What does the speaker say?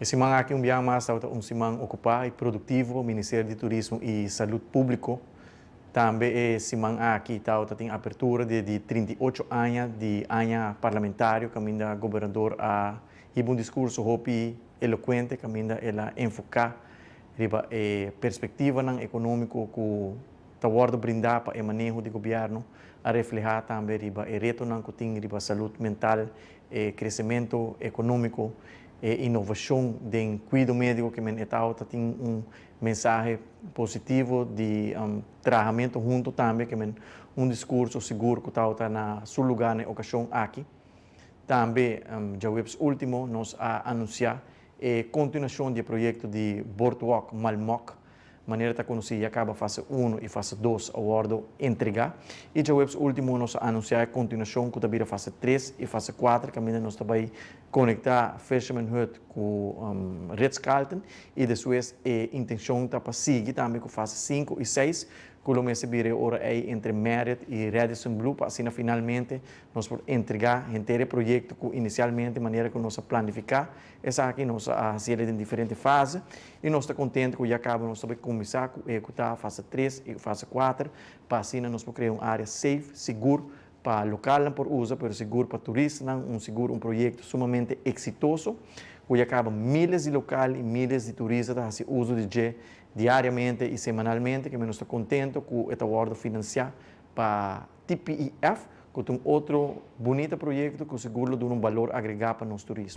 Esse mga aqui mais simang ocupar e produtivo, Ministério de Turismo e Saúde Público. Também esse mga aqui tem abertura de 38 anos de ano parlamentário, caminda governador a um discurso hopi eloquente, caminda ela enfocar riba perspectiva não econômico que tawar brindar para o manejo de governo a reflejar também riba reto não que tem riba saúde mental, crescimento econômico inovação de cuidado médico que tem mensagem positivo de trabalhamento junto também que discurso seguro que está na seu lugar na ocasião aqui. Também, já o último, nós anunciar a continuação do projeto de Boardwalk Malmok, maneira que conheci acaba fase 1 e fase 2 aguardo entregar. E já o último, nós anunciar a continuação que está fase 3 e fase 4, que nós também conectar Fisherman Hut com Ritz-Carlton e depois a intenção está para seguir também com fase 5 e 6, que o mês de hora aí entre Marriott e Radisson Blu, para assim finalmente nós podemos entregar o inteiro projeto que inicialmente, maneira que nós planificar, essa aqui nós fazemos em diferentes fases e nós estamos contentes que já acaba nós também começar a executar a fase 3 e fase 4, para assim nós podemos criar uma área safe, seguro, para local por uso, mas seguro para turistas, um projeto sumamente exitoso, que acaba milhares de locais e milhares de turistas a fazer uso de diariamente e semanalmente, que nós estamos contentes com este acordo financiar para TPIF, que é outro bonito projeto que seguro de valor agregado para nosso turismo.